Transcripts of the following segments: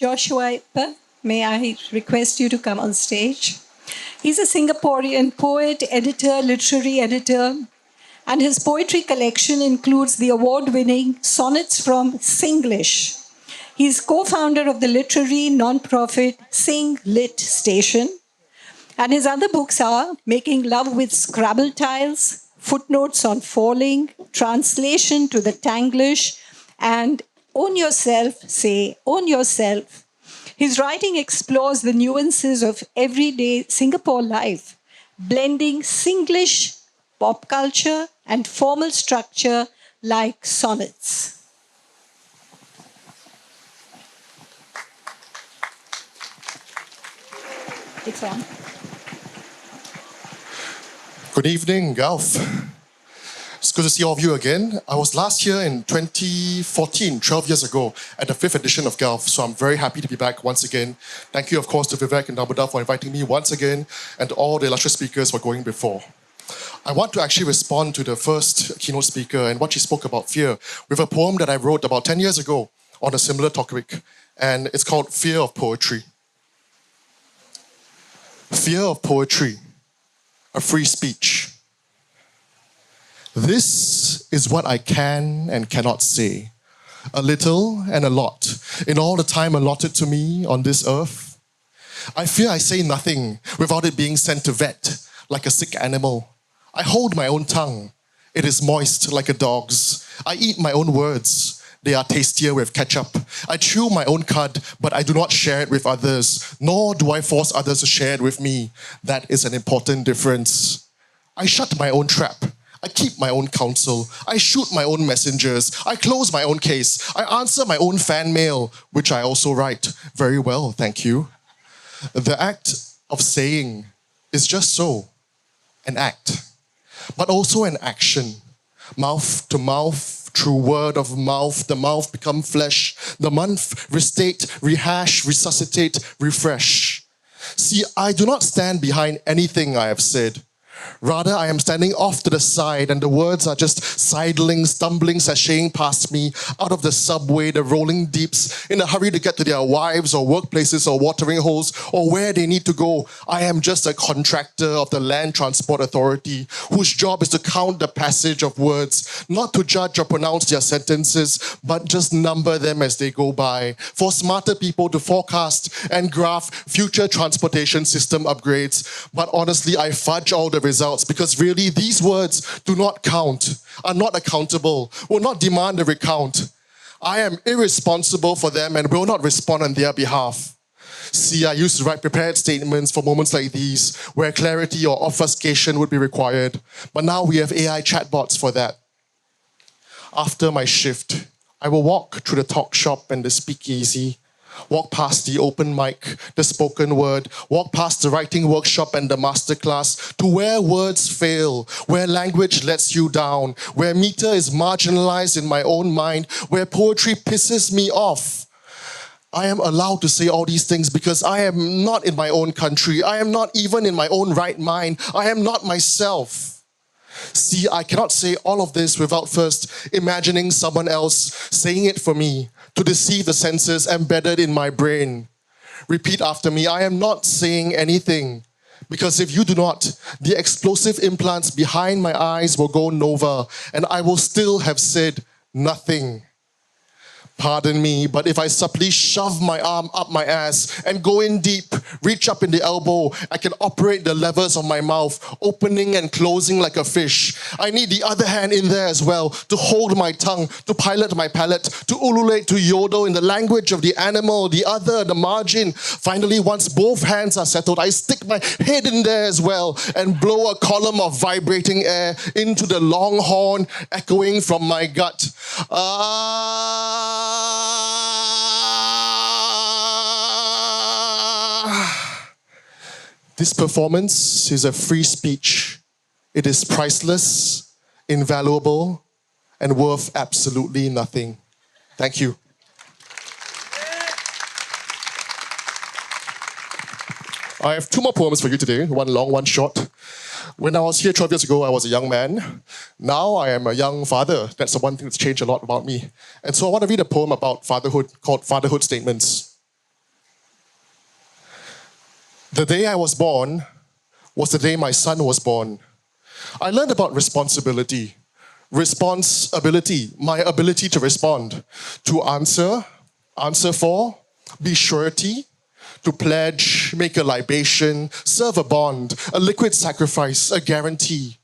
Joshua, may I request you to come on stage? He's a Singaporean poet, editor, literary editor, and his poetry collection includes the award-winning Sonnets from Singlish. He's co-founder of the literary non-profit Sing Lit Station, and his other books are Making Love with Scrabble Tiles, Footnotes on Falling, Translation to the Tanglish, and Own Yourself, Say Own Yourself. His writing explores the nuances of everyday Singapore life, blending Singlish, pop culture, and formal structure like sonnets. It's on. Good evening, GALF. It's good to see all of you again. I was last here in 2014, 12 years ago, at the 5th edition of GALF, so I'm very happy to be back once again. Thank you, of course, to Vivek and Damoda for inviting me once again, and to all the illustrious speakers for going before. I want to actually respond to the first keynote speaker and what she spoke about fear with a poem that I wrote about 10 years ago on a similar topic, and it's called Fear of Poetry. Fear of poetry, a free speech. This is what I can and cannot say, a little and a lot, in all the time allotted to me on this earth. I fear I say nothing without it being sent to vet, like a sick animal. I hold my own tongue. It is moist like a dog's. I eat my own words. They are tastier with ketchup. I chew my own cud, but I do not share it with others, nor do I force others to share it with me. That is an important difference. I shut my own trap. I keep my own counsel. I shoot my own messengers. I close my own case. I answer my own fan mail, which I also write. Very well, thank you. The act of saying is just so, an act, but also an action. Mouth to mouth, through word of mouth, the mouth become flesh. The month, restate, rehash, resuscitate, refresh. See, I do not stand behind anything I have said. Rather, I am standing off to the side and the words are just sidling, stumbling, sashaying past me out of the subway, the rolling deeps, in a hurry to get to their wives or workplaces or watering holes or where they need to go. I am just a contractor of the Land Transport Authority whose job is to count the passage of words, not to judge or pronounce their sentences, but just number them as they go by, for smarter people to forecast and graph future transportation system upgrades. But honestly, I fudge all the results because really these words do not count, are not accountable, will not demand a recount. I am irresponsible for them and will not respond on their behalf. See, I used to write prepared statements for moments like these where clarity or obfuscation would be required, but now we have AI chatbots for that. After my shift, I will walk through the talk shop and the speakeasy, walk past the open mic, the spoken word, walk past the writing workshop and the masterclass to where words fail, where language lets you down, where meter is marginalized in my own mind, where poetry pisses me off. I am allowed to say all these things because I am not in my own country. I am not even in my own right mind. I am not myself. See, I cannot say all of this without first imagining someone else saying it for me, to deceive the senses embedded in my brain. Repeat after me, I am not saying anything. Because if you do not, the explosive implants behind my eyes will go nova, and I will still have said nothing. Pardon me, but if I subtly shove my arm up my ass and go in deep, reach up in the elbow, I can operate the levers of my mouth, opening and closing like a fish. I need the other hand in there as well, to hold my tongue, to pilot my palate, to ululate, to yodel in the language of the animal, the other, the margin. Finally, once both hands are settled, I stick my head in there as well and blow a column of vibrating air into the long horn, echoing from my gut. This performance is a free speech. It is priceless, invaluable, and worth absolutely nothing. Thank you. I have two more poems for you today, one long, one short. When I was here 12 years ago, I was a young man. Now I am a young father. That's the one thing that's changed a lot about me. And so I want to read a poem about fatherhood called Fatherhood Statements. The day I was born was the day my son was born. I learned about responsibility. Responsibility, my ability to respond, to answer for, be surety, to pledge, make a libation, serve a bond, a liquid sacrifice, a guarantee.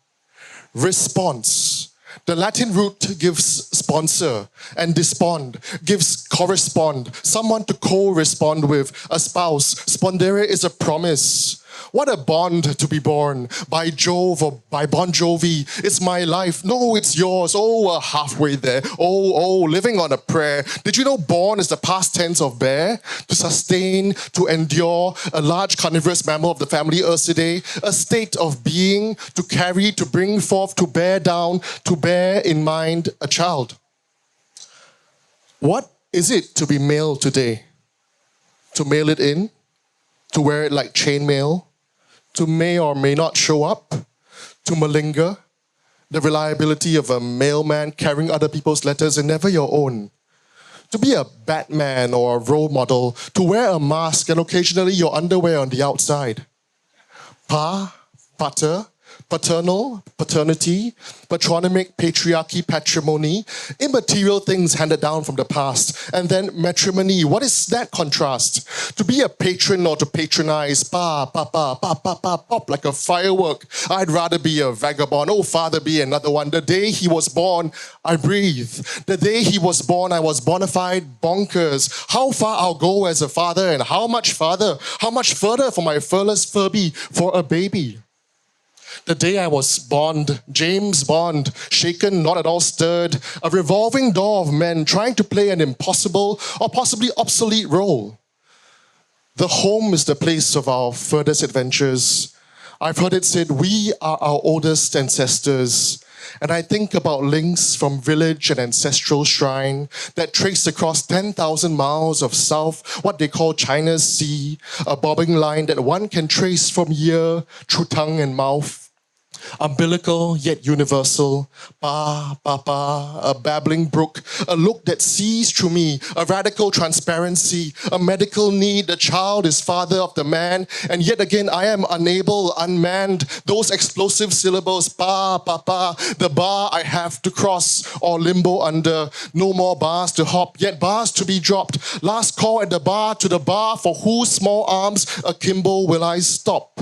Response. The Latin root gives sponsor, and despond gives correspond, someone to co-respond with, a spouse. Spondere is a promise. What a bond to be born, by Jove or by Bon Jovi. It's my life. No, it's yours. Oh, we're halfway there. Oh, living on a prayer. Did you know born is the past tense of bear? To sustain, to endure, a large carnivorous mammal of the family Ursidae, a state of being, to carry, to bring forth, to bear down, to bear in mind a child. What is it to be male today? To mail it in? To wear it like chainmail? To may or may not show up? To malinger? The reliability of a mailman carrying other people's letters and never your own? To be a Batman or a role model? To wear a mask and occasionally your underwear on the outside? Pater, paternal, paternity, patronymic, patriarchy, patrimony, immaterial things handed down from the past, and then matrimony. What is that contrast? To be a patron or to patronize, pop, like a firework. I'd rather be a vagabond. Oh, father, be another one. The day he was born, I breathe. The day he was born, I was bona fide bonkers. How far I'll go as a father, and how much farther? How much further for my furless Furby, for a baby? The day I was Bond, James Bond, shaken, not at all stirred, a revolving door of men trying to play an impossible or possibly obsolete role. The home is the place of our furthest adventures. I've heard it said, we are our oldest ancestors. And I think about links from village and ancestral shrine that trace across 10,000 miles of south, what they call China's sea, a bobbing line that one can trace from ear through tongue and mouth. Umbilical yet universal, a babbling brook, a look that sees through me, a radical transparency, a medical need. The child is father of the man, and yet again I am unable, unmanned. Those explosive syllables, the bar I have to cross or limbo under. No more bars to hop, yet bars to be dropped. Last call at the bar to the bar, for whose small arms akimbo will I stop?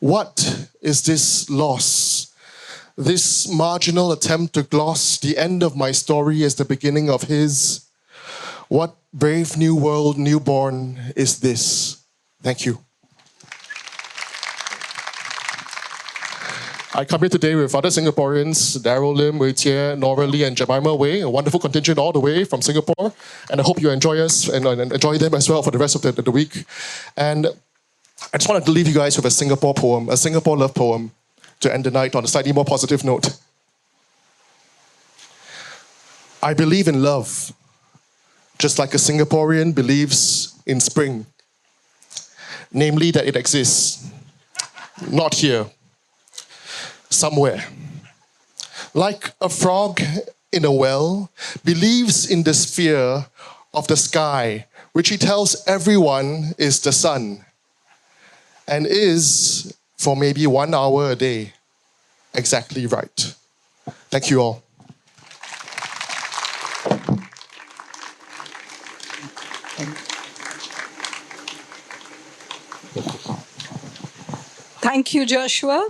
What is this loss? This marginal attempt to gloss the end of my story as the beginning of his? What brave new world newborn is this? Thank you. I come here today with other Singaporeans, Daryl Lim, Wei Jie, Nora Lee, and Jemima Wei, a wonderful contingent all the way from Singapore. And I hope you enjoy us and enjoy them as well for the rest of the week. And I just wanted to leave you guys with a Singapore poem, a Singapore love poem, to end the night on a slightly more positive note. I believe in love, just like a Singaporean believes in spring. Namely that it exists, not here, somewhere. Like a frog in a well, believes in the sphere of the sky, which he tells everyone is the sun. And is, for maybe 1 hour a day, exactly right. Thank you all. Thank you, Joshua.